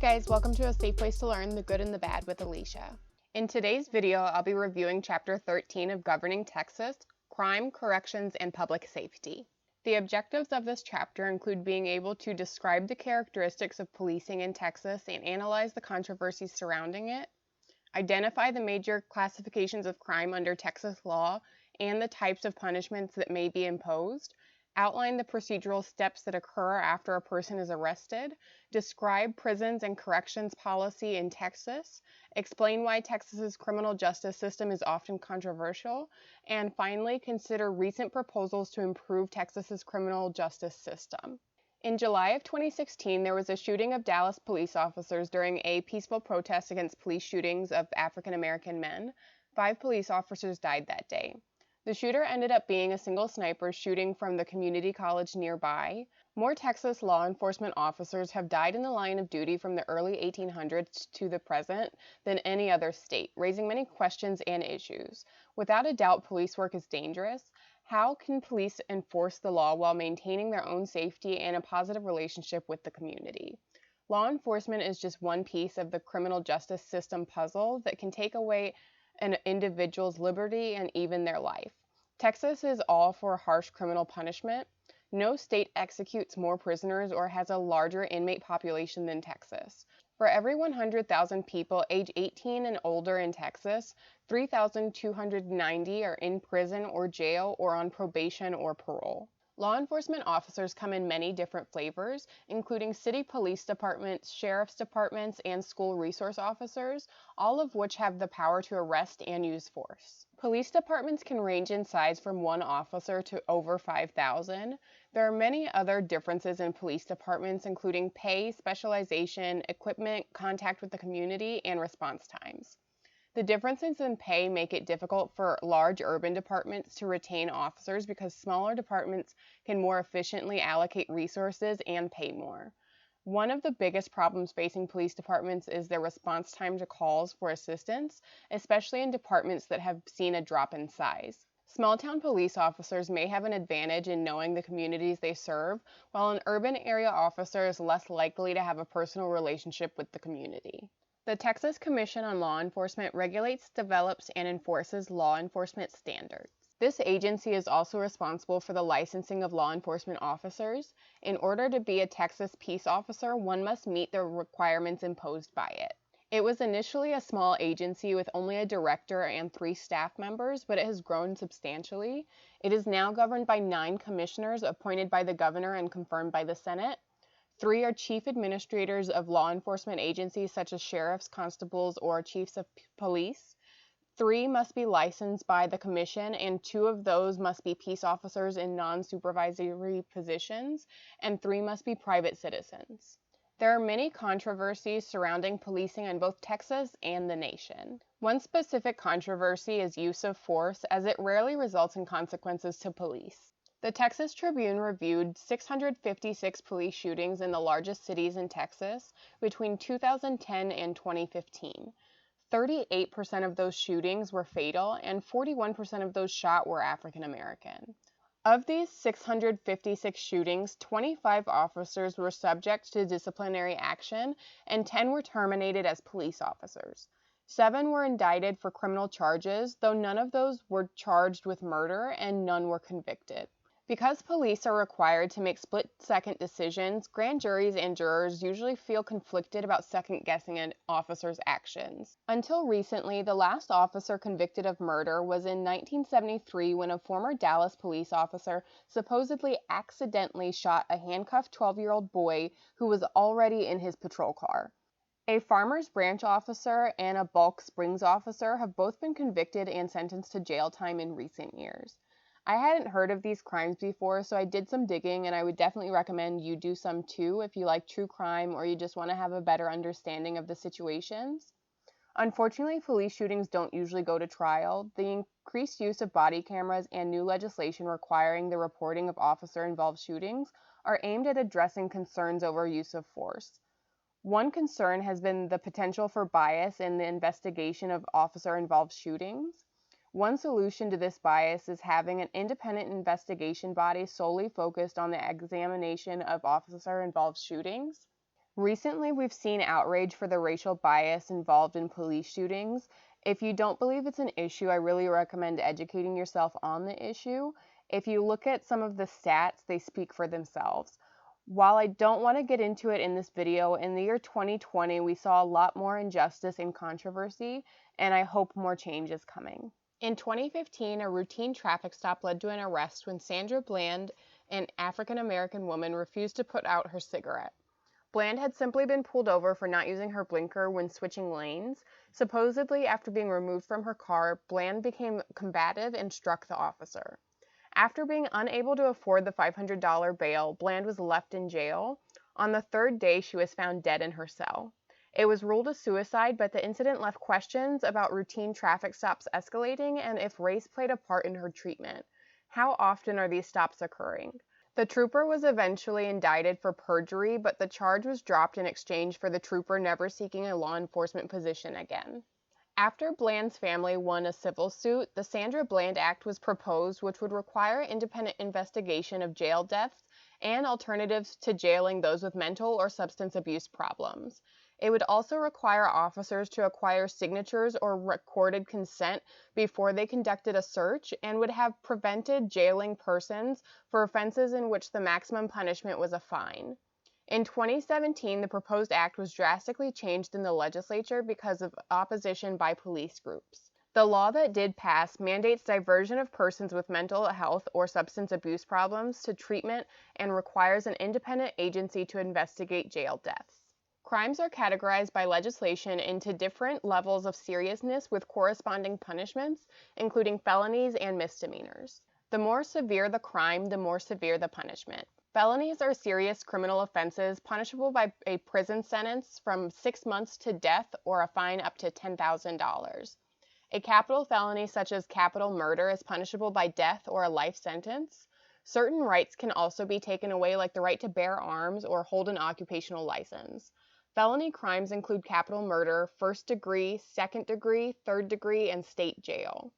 guys, welcome to A Safe Place to Learn the Good and the Bad with Alicia. In today's video, I'll be reviewing Chapter 13 of Governing Texas, Crime, Corrections, and Public Safety. The objectives of this chapter include being able to describe the characteristics of policing in Texas and analyze the controversies surrounding it, identify the major classifications of crime under Texas law and the types of punishments that may be imposed, outline the procedural steps that occur after a person is arrested, describe prisons and corrections policy in Texas, explain why Texas's criminal justice system is often controversial, and finally consider recent proposals to improve Texas's criminal justice system. In July of 2016, there was a shooting of Dallas police officers during a peaceful protest against police shootings of African American men. 5 police officers died that day. The shooter ended up being a single sniper shooting from the community college nearby. More Texas law enforcement officers have died in the line of duty from the early 1800s to the present than any other state, raising many questions and issues. Without a doubt, police work is dangerous. How can police enforce the law while maintaining their own safety and a positive relationship with the community? Law enforcement is just one piece of the criminal justice system puzzle that can take away an individual's liberty and even their life. Texas is all for harsh criminal punishment. No state executes more prisoners or has a larger inmate population than Texas. For every 100,000 people age 18 and older in Texas, 3,290 are in prison or jail or on probation or parole. Law enforcement officers come in many different flavors, including city police departments, sheriff's departments, and school resource officers, all of which have the power to arrest and use force. Police departments can range in size from 1 officer to over 5,000. There are many other differences in police departments, including pay, specialization, equipment, contact with the community, and response times. The differences in pay make it difficult for large urban departments to retain officers because smaller departments can more efficiently allocate resources and pay more. One of the biggest problems facing police departments is their response time to calls for assistance, especially in departments that have seen a drop in size. Small-town police officers may have an advantage in knowing the communities they serve, while an urban area officer is less likely to have a personal relationship with the community. The Texas Commission on Law Enforcement regulates, develops, and enforces law enforcement standards. This agency is also responsible for the licensing of law enforcement officers. In order to be a Texas peace officer, one must meet the requirements imposed by it. It was initially a small agency with only a director and 3 staff members, but it has grown substantially. It is now governed by 9 commissioners appointed by the governor and confirmed by the Senate. 3 are chief administrators of law enforcement agencies such as sheriffs, constables, or chiefs of police. 3 must be licensed by the commission, and 2 of those must be peace officers in non-supervisory positions, and 3 must be private citizens. There are many controversies surrounding policing in both Texas and the nation. One specific controversy is use of force, as it rarely results in consequences to police. The Texas Tribune reviewed 656 police shootings in the largest cities in Texas between 2010 and 2015. 38% of those shootings were fatal, and 41% of those shot were African American. Of these 656 shootings, 25 officers were subject to disciplinary action, and 10 were terminated as police officers. 7 were indicted for criminal charges, though none of those were charged with murder, and none were convicted. Because police are required to make split-second decisions, grand juries and jurors usually feel conflicted about second-guessing an officer's actions. Until recently, the last officer convicted of murder was in 1973 when a former Dallas police officer supposedly accidentally shot a handcuffed 12-year-old boy who was already in his patrol car. A Farmers Branch officer and a Bulk Springs officer have both been convicted and sentenced to jail time in recent years. I hadn't heard of these crimes before, so I did some digging, and I would definitely recommend you do some too if you like true crime or you just want to have a better understanding of the situations. Unfortunately, police shootings don't usually go to trial. The increased use of body cameras and new legislation requiring the reporting of officer-involved shootings are aimed at addressing concerns over use of force. One concern has been the potential for bias in the investigation of officer-involved shootings. One solution to this bias is having an independent investigation body solely focused on the examination of officer-involved shootings. Recently, we've seen outrage for the racial bias involved in police shootings. If you don't believe it's an issue, I really recommend educating yourself on the issue. If you look at some of the stats, they speak for themselves. While I don't want to get into it in this video, in the year 2020, we saw a lot more injustice and controversy, and I hope more change is coming. In 2015, a routine traffic stop led to an arrest when Sandra Bland, an African-American woman, refused to put out her cigarette. Bland had simply been pulled over for not using her blinker when switching lanes. Supposedly, after being removed from her car, Bland became combative and struck the officer. After being unable to afford the $500 bail, Bland was left in jail. On the third day, she was found dead in her cell. It was ruled a suicide, but the incident left questions about routine traffic stops escalating and if race played a part in her treatment. How often are these stops occurring? The trooper was eventually indicted for perjury, but the charge was dropped in exchange for the trooper never seeking a law enforcement position again. After Bland's family won a civil suit, the Sandra Bland Act was proposed, which would require independent investigation of jail deaths and alternatives to jailing those with mental or substance abuse problems. It would also require officers to acquire signatures or recorded consent before they conducted a search and would have prevented jailing persons for offenses in which the maximum punishment was a fine. In 2017, the proposed act was drastically changed in the legislature because of opposition by police groups. The law that did pass mandates diversion of persons with mental health or substance abuse problems to treatment and requires an independent agency to investigate jail deaths. Crimes are categorized by legislation into different levels of seriousness with corresponding punishments, including felonies and misdemeanors. The more severe the crime, the more severe the punishment. Felonies are serious criminal offenses punishable by a prison sentence from 6 months to death or a fine up to $10,000. A capital felony such as capital murder is punishable by death or a life sentence. Certain rights can also be taken away, like the right to bear arms or hold an occupational license. Felony crimes include capital murder, first degree, second degree, third degree, and state jail.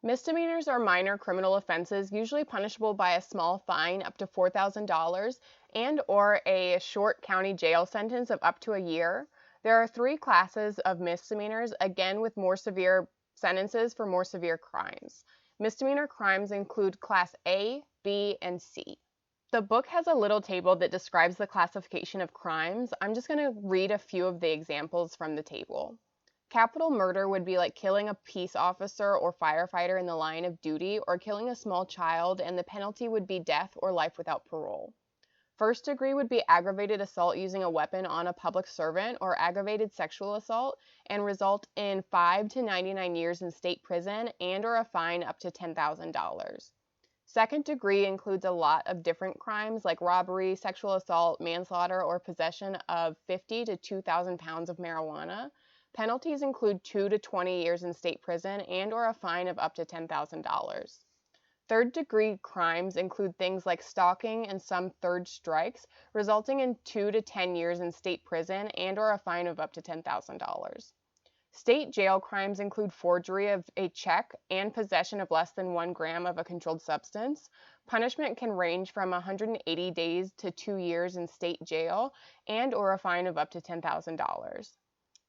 Misdemeanors are minor criminal offenses, usually punishable by a small fine up to $4,000 and or a short county jail sentence of up to a year. There are 3 classes of misdemeanors, again with more severe sentences for more severe crimes. Misdemeanor crimes include Class A, B, and C. The book has a little table that describes the classification of crimes. I'm just going to read a few of the examples from the table. Capital murder would be like killing a peace officer or firefighter in the line of duty, or killing a small child, and the penalty would be death or life without parole. First degree would be aggravated assault using a weapon on a public servant or aggravated sexual assault and result in 5 to 99 years in state prison and or a fine up to $10,000. Second degree includes a lot of different crimes like robbery, sexual assault, manslaughter, or possession of 50 to 2,000 pounds of marijuana. Penalties include 2 to 20 years in state prison and or a fine of up to $10,000. Third degree crimes include things like stalking and some third strikes, resulting in 2 to 10 years in state prison and or a fine of up to $10,000. State jail crimes include forgery of a check and possession of less than 1 gram of a controlled substance. Punishment can range from 180 days to 2 years in state jail and or a fine of up to $10,000.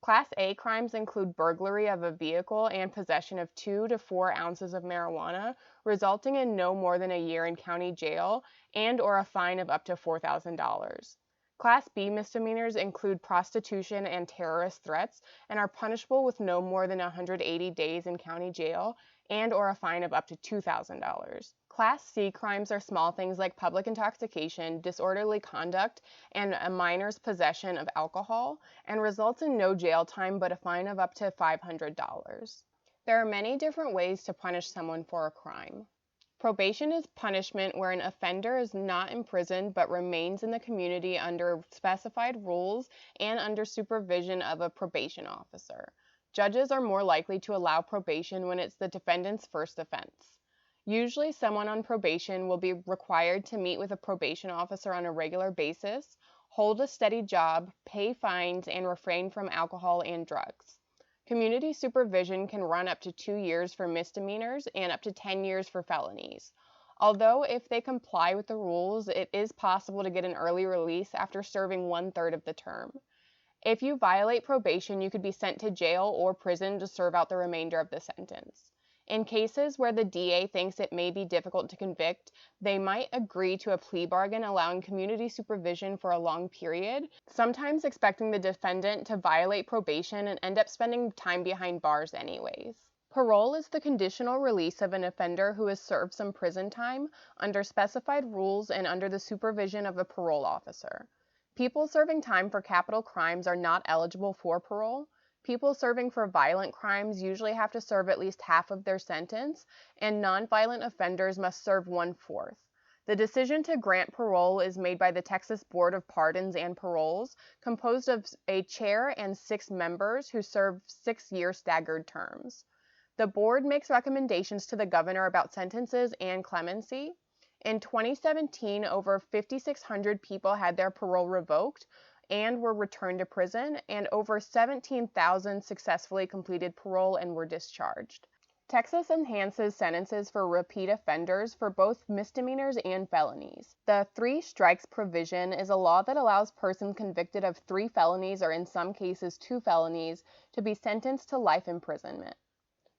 Class A crimes include burglary of a vehicle and possession of 2 to 4 ounces of marijuana, resulting in no more than a year in county jail and or a fine of up to $4,000. Class B misdemeanors include prostitution and terrorist threats and are punishable with no more than 180 days in county jail and or a fine of up to $2,000. Class C crimes are small things like public intoxication, disorderly conduct, and a minor's possession of alcohol, and results in no jail time but a fine of up to $500. There are many different ways to punish someone for a crime. Probation is punishment where an offender is not imprisoned but remains in the community under specified rules and under supervision of a probation officer. Judges are more likely to allow probation when it's the defendant's first offense. Usually, someone on probation will be required to meet with a probation officer on a regular basis, hold a steady job, pay fines, and refrain from alcohol and drugs. Community supervision can run up to 2 years for misdemeanors and up to 10 years for felonies. Although if they comply with the rules, it is possible to get an early release after serving 1/3 of the term. If you violate probation, you could be sent to jail or prison to serve out the remainder of the sentence. In cases where the DA thinks it may be difficult to convict, they might agree to a plea bargain allowing community supervision for a long period, sometimes expecting the defendant to violate probation and end up spending time behind bars anyways. Parole is the conditional release of an offender who has served some prison time under specified rules and under the supervision of a parole officer. People serving time for capital crimes are not eligible for parole. People serving for violent crimes usually have to serve at least half of their sentence, and nonviolent offenders must serve 1/4. The decision to grant parole is made by the Texas Board of Pardons and Paroles, composed of a chair and 6 members who serve 6-year staggered terms. The board makes recommendations to the governor about sentences and clemency. In 2017, over 5,600 people had their parole revoked and were returned to prison, and over 17,000 successfully completed parole and were discharged. Texas enhances sentences for repeat offenders for both misdemeanors and felonies. The 3 strikes provision is a law that allows persons convicted of 3 felonies, or in some cases 2 felonies, to be sentenced to life imprisonment.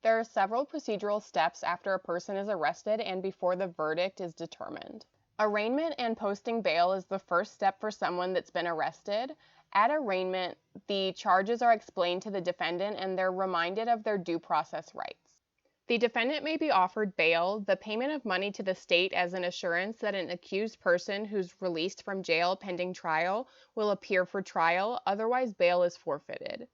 There are several procedural steps after a person is arrested and before the verdict is determined. Arraignment and posting bail is the first step for someone that's been arrested. At arraignment, the charges are explained to the defendant and they're reminded of their due process rights. The defendant may be offered bail, the payment of money to the state as an assurance that an accused person who's released from jail pending trial will appear for trial, otherwise bail is forfeited.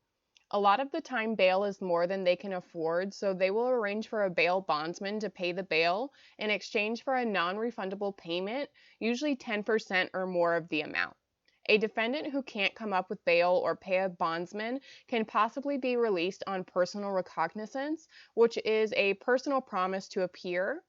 A lot of the time, bail is more than they can afford, so they will arrange for a bail bondsman to pay the bail in exchange for a non-refundable payment, usually 10% or more of the amount. A defendant who can't come up with bail or pay a bondsman can possibly be released on personal recognizance, which is a personal promise to appear.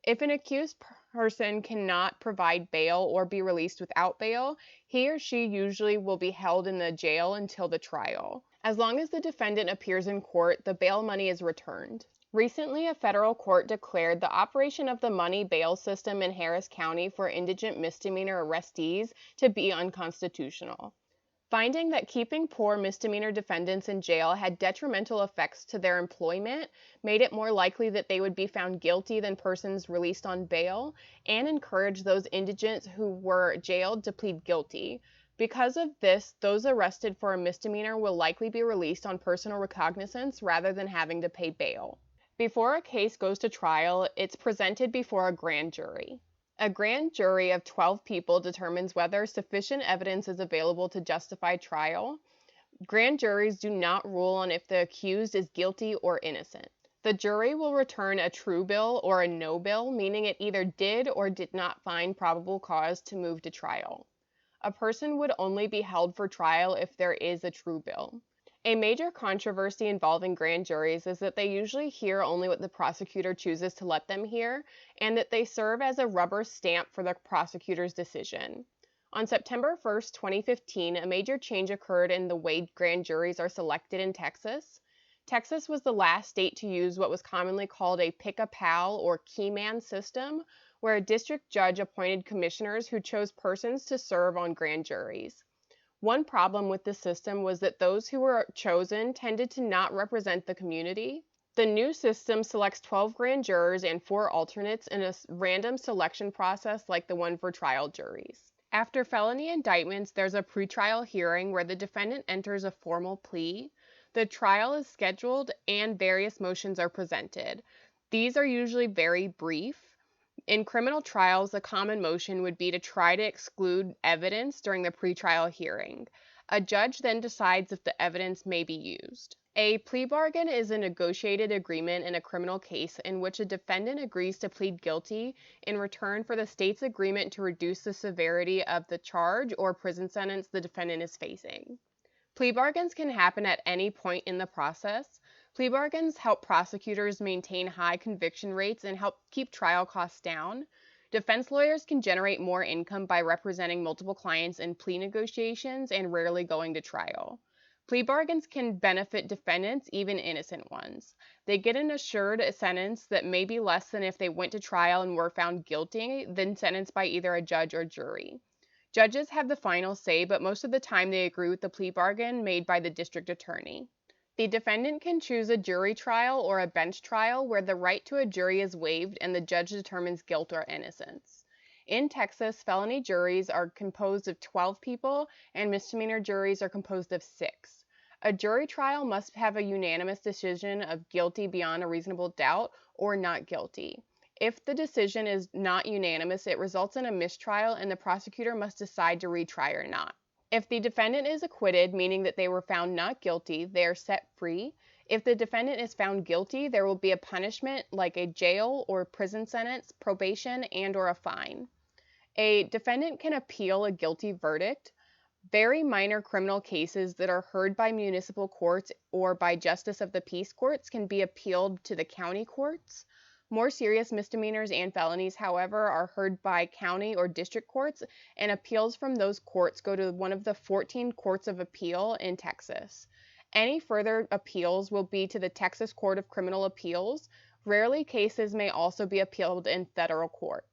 If an accused person cannot provide bail or be released without bail, he or she usually will be held in the jail until the trial. As long as the defendant appears in court, the bail money is returned. Recently, a federal court declared the operation of the money bail system in Harris County for indigent misdemeanor arrestees to be unconstitutional, finding that keeping poor misdemeanor defendants in jail had detrimental effects to their employment, made it more likely that they would be found guilty than persons released on bail, and encouraged those indigents who were jailed to plead guilty. Because of this, those arrested for a misdemeanor will likely be released on personal recognizance rather than having to pay bail. Before a case goes to trial, it's presented before a grand jury. A grand jury of 12 people determines whether sufficient evidence is available to justify trial. Grand juries do not rule on if the accused is guilty or innocent. The jury will return a true bill or a no bill, meaning it either did or did not find probable cause to move to trial. A person would only be held for trial if there is a true bill. A major controversy involving grand juries is that they usually hear only what the prosecutor chooses to let them hear, and that they serve as a rubber stamp for the prosecutor's decision. On September 1st, 2015, a major change occurred in the way grand juries are selected in Texas. Texas was the last state to use what was commonly called a pick-a-pal or key man system, where a district judge appointed commissioners who chose persons to serve on grand juries. One problem with this system was that those who were chosen tended to not represent the community. The new system selects 12 grand jurors and 4 alternates in a random selection process like the one for trial juries. After felony indictments, there's a pretrial hearing where the defendant enters a formal plea. The trial is scheduled and various motions are presented. These are usually very brief. In criminal trials, a common motion would be to try to exclude evidence during the pretrial hearing. A judge then decides if the evidence may be used. A plea bargain is a negotiated agreement in a criminal case in which a defendant agrees to plead guilty in return for the state's agreement to reduce the severity of the charge or prison sentence the defendant is facing. Plea bargains can happen at any point in the process. Plea bargains help prosecutors maintain high conviction rates and help keep trial costs down. Defense lawyers can generate more income by representing multiple clients in plea negotiations and rarely going to trial. Plea bargains can benefit defendants, even innocent ones. They get an assured sentence that may be less than if they went to trial and were found guilty, then sentenced by either a judge or jury. Judges have the final say, but most of the time they agree with the plea bargain made by the district attorney. The defendant can choose a jury trial or a bench trial where the right to a jury is waived and the judge determines guilt or innocence. In Texas, felony juries are composed of 12 people and misdemeanor juries are composed of 6. A jury trial must have a unanimous decision of guilty beyond a reasonable doubt or not guilty. If the decision is not unanimous, it results in a mistrial and the prosecutor must decide to retry or not. If the defendant is acquitted, meaning that they were found not guilty, they are set free. If the defendant is found guilty, there will be a punishment like a jail or prison sentence, probation, and/or a fine. A defendant can appeal a guilty verdict. Very minor criminal cases that are heard by municipal courts or by justice of the peace courts can be appealed to the county courts. More serious misdemeanors and felonies, however, are heard by county or district courts, and appeals from those courts go to one of the 14 courts of appeal in Texas. Any further appeals will be to the Texas Court of Criminal Appeals. Rarely, cases may also be appealed in federal court.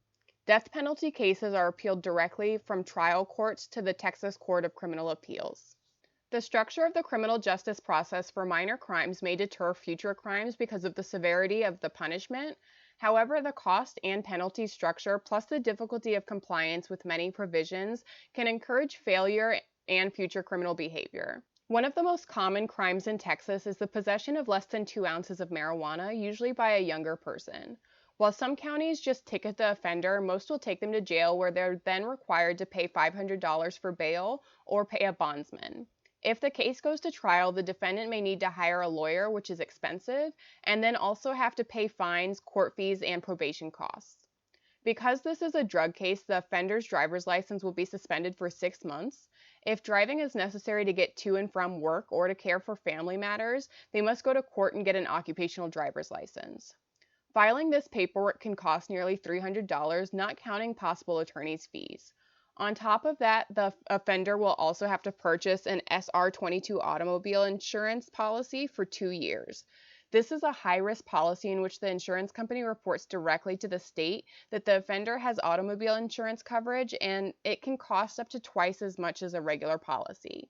Death penalty cases are appealed directly from trial courts to the Texas Court of Criminal Appeals. The structure of the criminal justice process for minor crimes may deter future crimes because of the severity of the punishment. However, the cost and penalty structure, plus the difficulty of compliance with many provisions, can encourage failure and future criminal behavior. One of the most common crimes in Texas is the possession of less than 2 ounces of marijuana, usually by a younger person. While some counties just ticket the offender, most will take them to jail where they're then required to pay $500 for bail or pay a bondsman. If the case goes to trial, the defendant may need to hire a lawyer, which is expensive, and then also have to pay fines, court fees, and probation costs. Because this is a drug case, the offender's driver's license will be suspended for 6 months. If driving is necessary to get to and from work or to care for family matters, they must go to court and get an occupational driver's license. Filing this paperwork can cost nearly $300, not counting possible attorney's fees. On top of that, the offender will also have to purchase an SR22 automobile insurance policy for 2 years. This is a high-risk policy in which the insurance company reports directly to the state that the offender has automobile insurance coverage, and it can cost up to twice as much as a regular policy.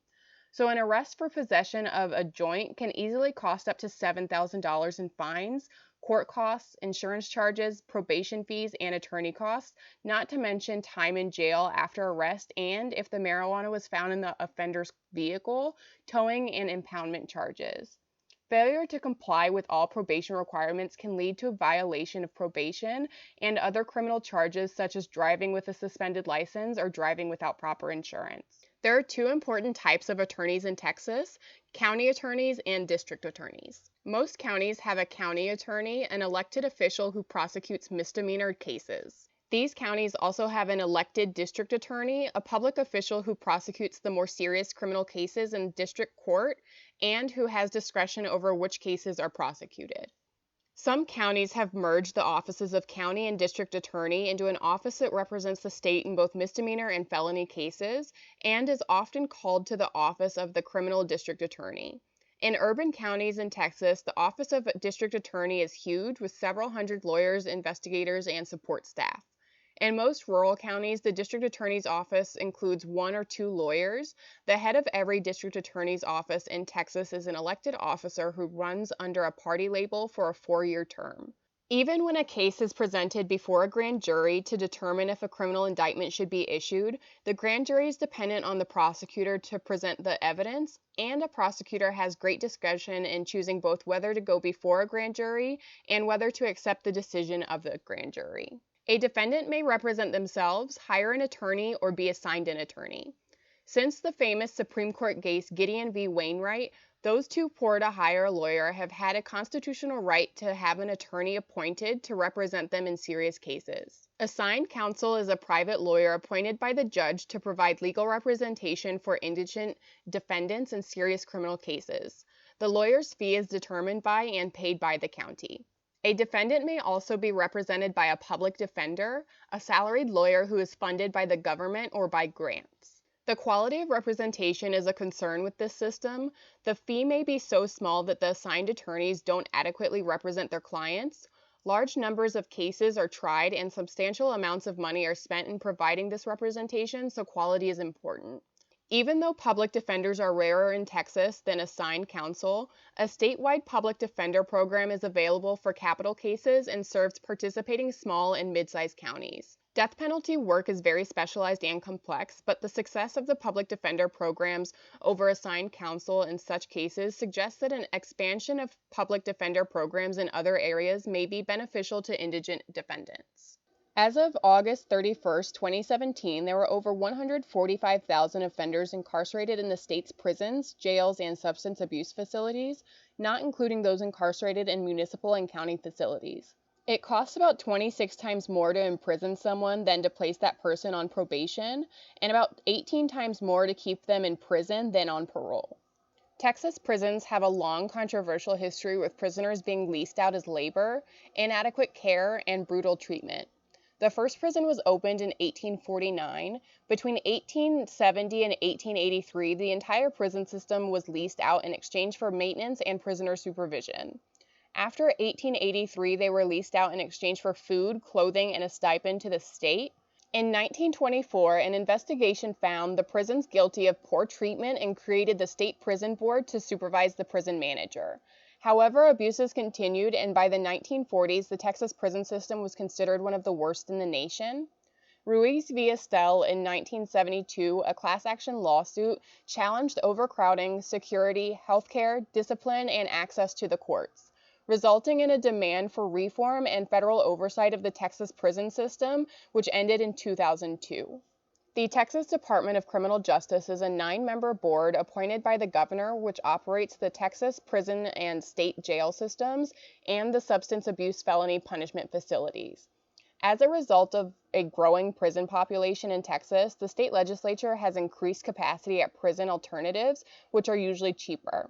So an arrest for possession of a joint can easily cost up to $7,000 in fines, court costs, insurance charges, probation fees, and attorney costs, not to mention time in jail after arrest, and if the marijuana was found in the offender's vehicle, towing and impoundment charges. Failure to comply with all probation requirements can lead to a violation of probation and other criminal charges such as driving with a suspended license or driving without proper insurance. There are 2 important types of attorneys in Texas: county attorneys and district attorneys. Most counties have a county attorney, an elected official who prosecutes misdemeanor cases. These counties also have an elected district attorney, a public official who prosecutes the more serious criminal cases in district court and who has discretion over which cases are prosecuted. Some counties have merged the offices of county and district attorney into an office that represents the state in both misdemeanor and felony cases and is often called to the office of the criminal district attorney. In urban counties in Texas, the office of district attorney is huge with several hundred lawyers, investigators, and support staff. In most rural counties, the district attorney's office includes 1 or 2 lawyers. The head of every district attorney's office in Texas is an elected officer who runs under a party label for a 4-year term. Even when a case is presented before a grand jury to determine if a criminal indictment should be issued, the grand jury is dependent on the prosecutor to present the evidence, and a prosecutor has great discretion in choosing both whether to go before a grand jury and whether to accept the decision of the grand jury. A defendant may represent themselves, hire an attorney, or be assigned an attorney. Since the famous Supreme Court case Gideon v. Wainwright, those too poor to hire a lawyer have had a constitutional right to have an attorney appointed to represent them in serious cases. Assigned counsel is a private lawyer appointed by the judge to provide legal representation for indigent defendants in serious criminal cases. The lawyer's fee is determined by and paid by the county. A defendant may also be represented by a public defender, a salaried lawyer who is funded by the government or by grants. The quality of representation is a concern with this system. The fee may be so small that the assigned attorneys don't adequately represent their clients. Large numbers of cases are tried and substantial amounts of money are spent in providing this representation, so quality is important. Even though public defenders are rarer in Texas than assigned counsel, a statewide public defender program is available for capital cases and serves participating small and mid-sized counties. Death penalty work is very specialized and complex, but the success of the public defender programs over assigned counsel in such cases suggests that an expansion of public defender programs in other areas may be beneficial to indigent defendants. As of August 31, 2017, there were over 145,000 offenders incarcerated in the state's prisons, jails, and substance abuse facilities, not including those incarcerated in municipal and county facilities. It costs about 26 times more to imprison someone than to place that person on probation, and about 18 times more to keep them in prison than on parole. Texas prisons have a long controversial history with prisoners being leased out as labor, inadequate care, and brutal treatment. The first prison was opened in 1849. Between 1870 and 1883, the entire prison system was leased out in exchange for maintenance and prisoner supervision. After 1883, they were leased out in exchange for food, clothing, and a stipend to the state. In 1924, an investigation found the prisons guilty of poor treatment and created the State Prison Board to supervise the prison manager. However, abuses continued, and by the 1940s, the Texas prison system was considered one of the worst in the nation. Ruiz v. Estelle in 1972, a class action lawsuit, challenged overcrowding, security, healthcare, discipline, and access to the courts, resulting in a demand for reform and federal oversight of the Texas prison system, which ended in 2002. The Texas Department of Criminal Justice is a 9-member board appointed by the governor, which operates the Texas prison and state jail systems and the substance abuse felony punishment facilities. As a result of a growing prison population in Texas, the state legislature has increased capacity at prison alternatives, which are usually cheaper.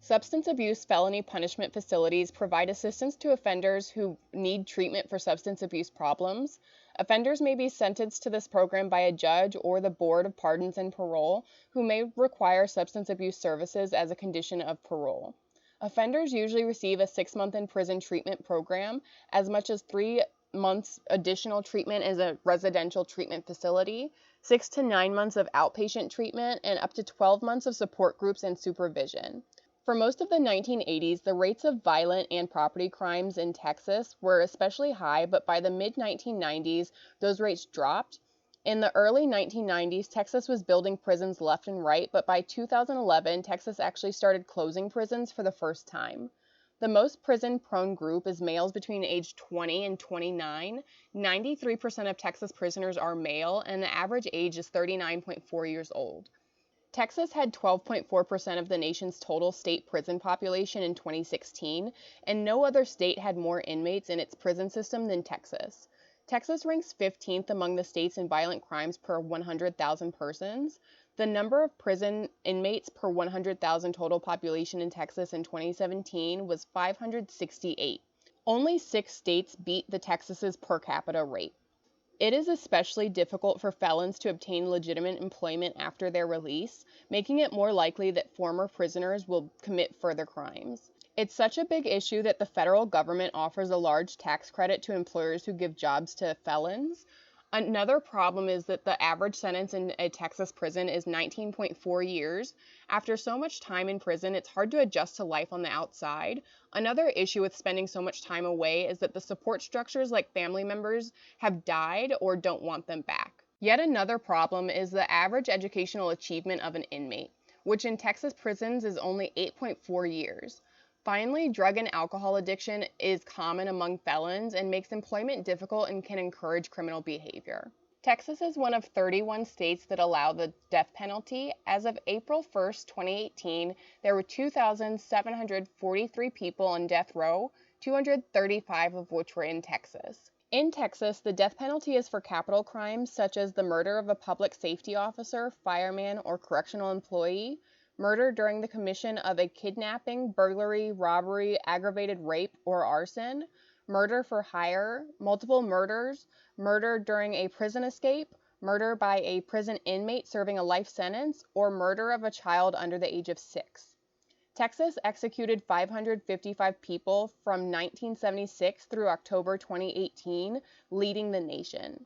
Substance abuse felony punishment facilities provide assistance to offenders who need treatment for substance abuse problems. Offenders may be sentenced to this program by a judge or the Board of Pardons and Parole, who may require substance abuse services as a condition of parole. Offenders usually receive a 6-month in prison treatment program, as much as 3 months additional treatment as a residential treatment facility, 6 to 9 months of outpatient treatment, and up to 12 months of support groups and supervision. For most of the 1980s, the rates of violent and property crimes in Texas were especially high, but by the mid-1990s, those rates dropped. In the early 1990s, Texas was building prisons left and right, but by 2011, Texas actually started closing prisons for the first time. The most prison-prone group is males between age 20 and 29. 93% of Texas prisoners are male, and the average age is 39.4 years old. Texas had 12.4% of the nation's total state prison population in 2016, and no other state had more inmates in its prison system than Texas. Texas ranks 15th among the states in violent crimes per 100,000 persons. The number of prison inmates per 100,000 total population in Texas in 2017 was 568. Only 6 states beat the Texas's per capita rate. It is especially difficult for felons to obtain legitimate employment after their release, making it more likely that former prisoners will commit further crimes. It's such a big issue that the federal government offers a large tax credit to employers who give jobs to felons. Another problem is that the average sentence in a Texas prison is 19.4 years. After so much time in prison, it's hard to adjust to life on the outside. Another issue with spending so much time away is that the support structures like family members have died or don't want them back. Yet another problem is the average educational achievement of an inmate, which in Texas prisons is only 8.4 years. Finally, drug and alcohol addiction is common among felons and makes employment difficult and can encourage criminal behavior. Texas is one of 31 states that allow the death penalty. As of April 1, 2018, there were 2,743 people on death row, 235 of which were in Texas. In Texas, the death penalty is for capital crimes such as the murder of a public safety officer, fireman, or correctional employee, murder during the commission of a kidnapping, burglary, robbery, aggravated rape, or arson, murder for hire, multiple murders, murder during a prison escape, murder by a prison inmate serving a life sentence, or murder of a child under the age of 6. Texas executed 555 people from 1976 through October 2018, leading the nation.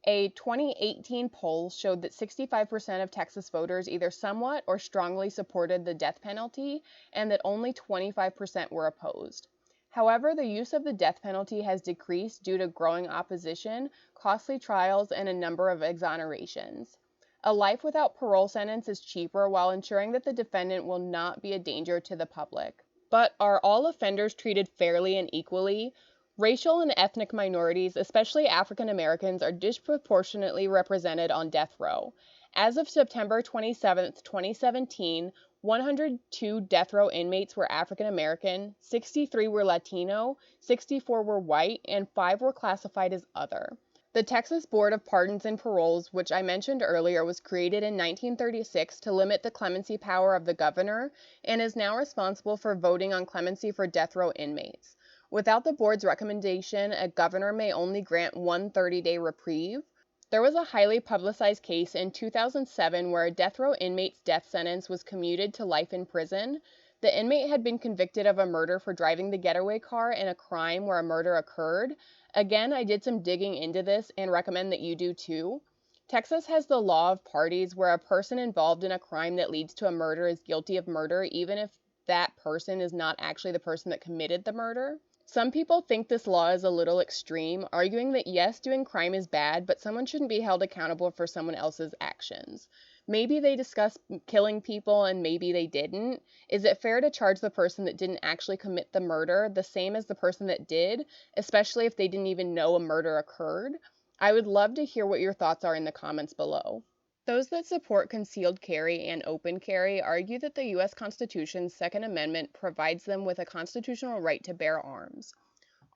A 2018 poll showed that 65% of Texas voters either somewhat or strongly supported the death penalty, and that only 25% were opposed. However, the use of the death penalty has decreased due to growing opposition, costly trials, and a number of exonerations. A life without parole sentence is cheaper while ensuring that the defendant will not be a danger to the public. But are all offenders treated fairly and equally? Racial and ethnic minorities, especially African Americans, are disproportionately represented on death row. As of September 27, 2017, 102 death row inmates were African American, 63 were Latino, 64 were white, and 5 were classified as other. The Texas Board of Pardons and Paroles, which I mentioned earlier, was created in 1936 to limit the clemency power of the governor and is now responsible for voting on clemency for death row inmates. Without the board's recommendation, a governor may only grant one 30-day reprieve. There was a highly publicized case in 2007 where a death row inmate's death sentence was commuted to life in prison. The inmate had been convicted of a murder for driving the getaway car in a crime where a murder occurred. Again, I did some digging into this and recommend that you do too. Texas has the law of parties where a person involved in a crime that leads to a murder is guilty of murder even if that person is not actually the person that committed the murder. Some people think this law is a little extreme, arguing that yes, doing crime is bad, but someone shouldn't be held accountable for someone else's actions. Maybe they discussed killing people and maybe they didn't. Is it fair to charge the person that didn't actually commit the murder the same as the person that did, especially if they didn't even know a murder occurred? I would love to hear what your thoughts are in the comments below. Those that support concealed carry and open carry argue that the U.S. Constitution's Second Amendment provides them with a constitutional right to bear arms.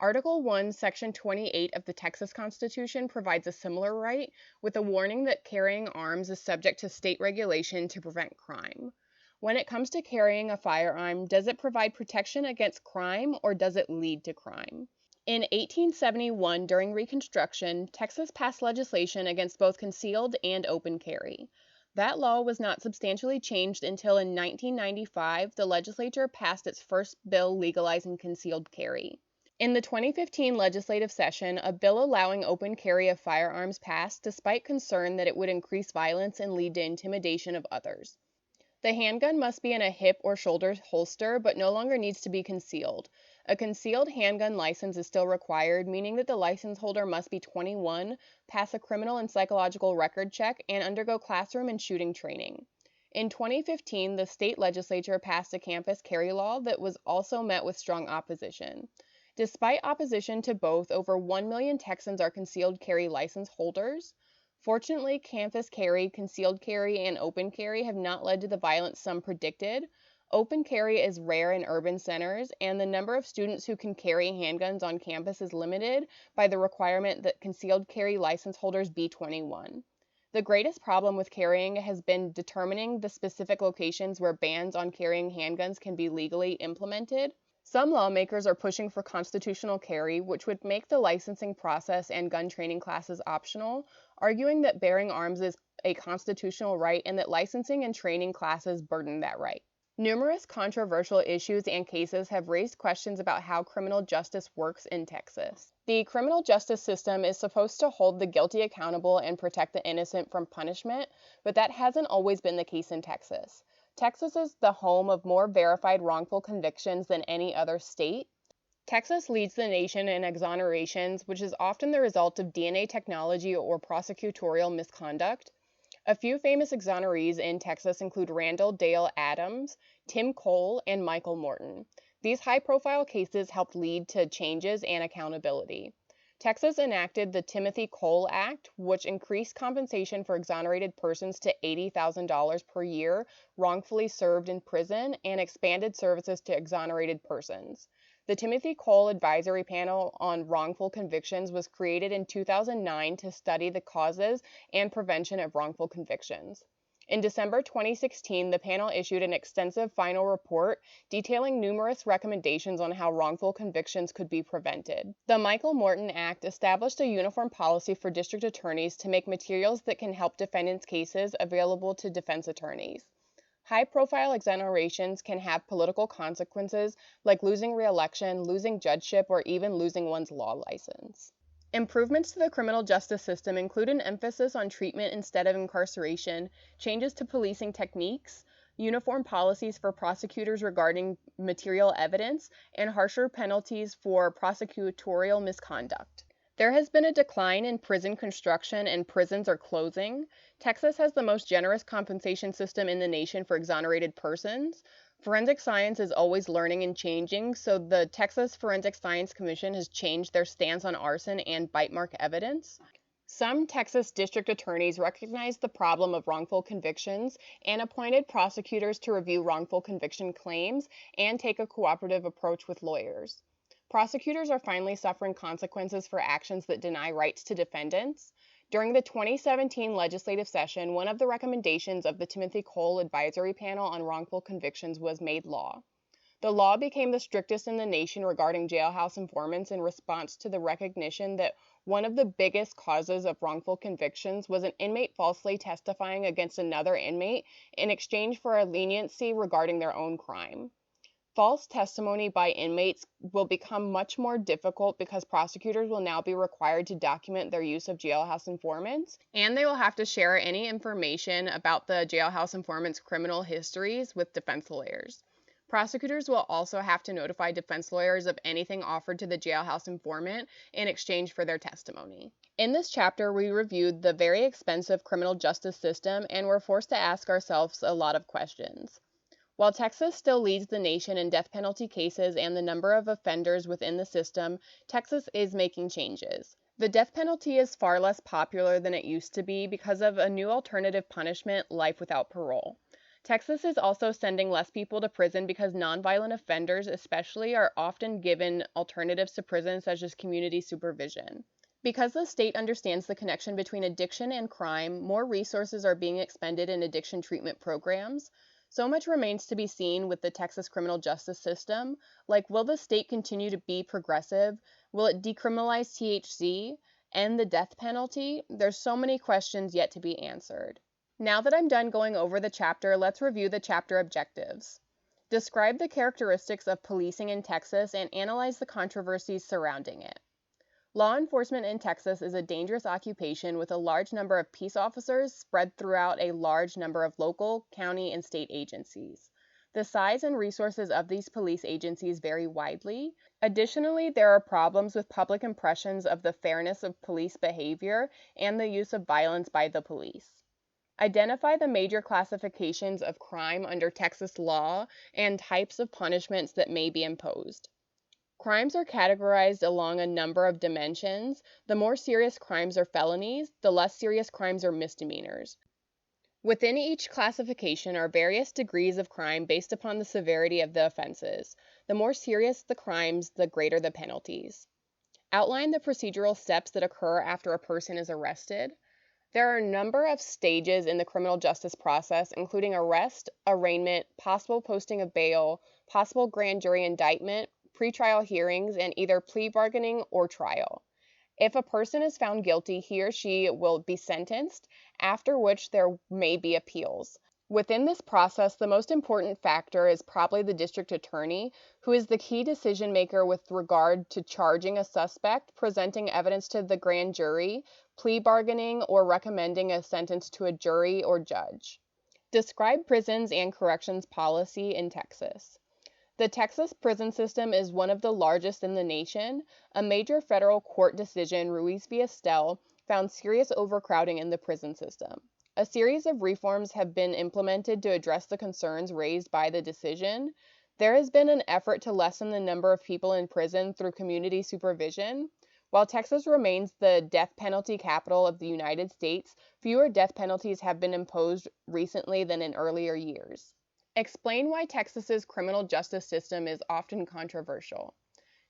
Article 1, Section 28 of the Texas Constitution provides a similar right, with a warning that carrying arms is subject to state regulation to prevent crime. When it comes to carrying a firearm, does it provide protection against crime or does it lead to crime? In 1871, during Reconstruction, Texas passed legislation against both concealed and open carry. That law was not substantially changed until in 1995, the legislature passed its first bill legalizing concealed carry. In the 2015 legislative session, a bill allowing open carry of firearms passed despite concern that it would increase violence and lead to intimidation of others. The handgun must be in a hip or shoulder holster, but no longer needs to be concealed. A concealed handgun license is still required, meaning that the license holder must be 21, pass a criminal and psychological record check, and undergo classroom and shooting training. In 2015, the state legislature passed a campus carry law that was also met with strong opposition. Despite opposition to both, over 1 million Texans are concealed carry license holders. Fortunately, campus carry, concealed carry, and open carry have not led to the violence some predicted. Open carry is rare in urban centers, and the number of students who can carry handguns on campus is limited by the requirement that concealed carry license holders be 21. The greatest problem with carrying has been determining the specific locations where bans on carrying handguns can be legally implemented. Some lawmakers are pushing for constitutional carry, which would make the licensing process and gun training classes optional, arguing that bearing arms is a constitutional right and that licensing and training classes burden that right. Numerous controversial issues and cases have raised questions about how criminal justice works in Texas. The criminal justice system is supposed to hold the guilty accountable and protect the innocent from punishment, but that hasn't always been the case in Texas. Texas is the home of more verified wrongful convictions than any other state. Texas leads the nation in exonerations, which is often the result of DNA technology or prosecutorial misconduct. A few famous exonerees in Texas include Randall Dale Adams, Tim Cole, and Michael Norton. These high-profile cases helped lead to changes and accountability. Texas enacted the Timothy Cole Act, which increased compensation for exonerated persons to $80,000 per year wrongfully served in prison and expanded services to exonerated persons. The Timothy Cole Advisory Panel on Wrongful Convictions was created in 2009 to study the causes and prevention of wrongful convictions. In December 2016, the panel issued an extensive final report detailing numerous recommendations on how wrongful convictions could be prevented. The Norton Act established a uniform policy for district attorneys to make materials that can help defendants' cases available to defense attorneys. High-profile exonerations can have political consequences like losing re-election, losing judgeship, or even losing one's law license. Improvements to the criminal justice system include an emphasis on treatment instead of incarceration, changes to policing techniques, uniform policies for prosecutors regarding material evidence, and harsher penalties for prosecutorial misconduct. There has been a decline in prison construction and prisons are closing. Texas has the most generous compensation system in the nation for exonerated persons. Forensic science is always learning and changing, so the Texas Forensic Science Commission has changed their stance on arson and bite mark evidence. Some Texas district attorneys recognized the problem of wrongful convictions and appointed prosecutors to review wrongful conviction claims and take a cooperative approach with lawyers. Prosecutors are finally suffering consequences for actions that deny rights to defendants. During the 2017 legislative session, one of the recommendations of the Timothy Cole Advisory Panel on Wrongful Convictions was made law. The law became the strictest in the nation regarding jailhouse informants in response to the recognition that one of the biggest causes of wrongful convictions was an inmate falsely testifying against another inmate in exchange for a leniency regarding their own crime. False testimony by inmates will become much more difficult because prosecutors will now be required to document their use of jailhouse informants, and they will have to share any information about the jailhouse informant's criminal histories with defense lawyers. Prosecutors will also have to notify defense lawyers of anything offered to the jailhouse informant in exchange for their testimony. In this chapter, we reviewed the very expensive criminal justice system and were forced to ask ourselves a lot of questions. While Texas still leads the nation in death penalty cases and the number of offenders within the system, Texas is making changes. The death penalty is far less popular than it used to be because of a new alternative punishment, life without parole. Texas is also sending less people to prison because nonviolent offenders especially are often given alternatives to prison such as community supervision. Because the state understands the connection between addiction and crime, more resources are being expended in addiction treatment programs. So much remains to be seen with the Texas criminal justice system, like will the state continue to be progressive? Will it decriminalize THC? End the death penalty? There's so many questions yet to be answered. Now that I'm done going over the chapter, let's review the chapter objectives. Describe the characteristics of policing in Texas and analyze the controversies surrounding it. Law enforcement in Texas is a dangerous occupation with a large number of peace officers spread throughout a large number of local, county, and state agencies. The size and resources of these police agencies vary widely. Additionally, there are problems with public impressions of the fairness of police behavior and the use of violence by the police. Identify the major classifications of crime under Texas law and types of punishments that may be imposed. Crimes are categorized along a number of dimensions. The more serious crimes are felonies, the less serious crimes are misdemeanors. Within each classification are various degrees of crime based upon the severity of the offenses. The more serious the crimes, the greater the penalties. Outline the procedural steps that occur after a person is arrested. There are a number of stages in the criminal justice process, including arrest, arraignment, possible posting of bail, possible grand jury indictment, pretrial hearings, and either plea bargaining or trial. If a person is found guilty, he or she will be sentenced, after which there may be appeals. Within this process, the most important factor is probably the district attorney, who is the key decision maker with regard to charging a suspect, presenting evidence to the grand jury, plea bargaining, or recommending a sentence to a jury or judge. Describe prisons and corrections policy in Texas. The Texas prison system is one of the largest in the nation. A major federal court decision, Ruiz v. Estelle, found serious overcrowding in the prison system. A series of reforms have been implemented to address the concerns raised by the decision. There has been an effort to lessen the number of people in prison through community supervision. While Texas remains the death penalty capital of the United States, fewer death penalties have been imposed recently than in earlier years. Explain why Texas's criminal justice system is often controversial.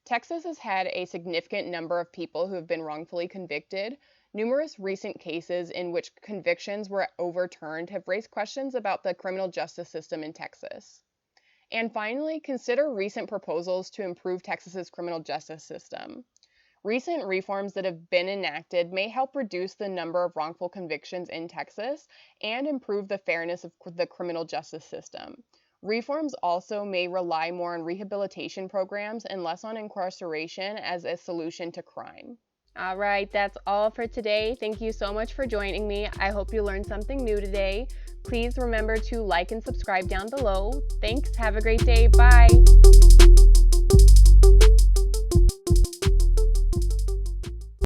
Texas has had a significant number of people who have been wrongfully convicted. Numerous recent cases in which convictions were overturned have raised questions about the criminal justice system in Texas. And finally, consider recent proposals to improve Texas's criminal justice system. Recent reforms that have been enacted may help reduce the number of wrongful convictions in Texas and improve the fairness of the criminal justice system. Reforms also may rely more on rehabilitation programs and less on incarceration as a solution to crime. All right, that's all for today. Thank you so much for joining me. I hope you learned something new today. Please remember to like and subscribe down below. Thanks. Have a great day. Bye.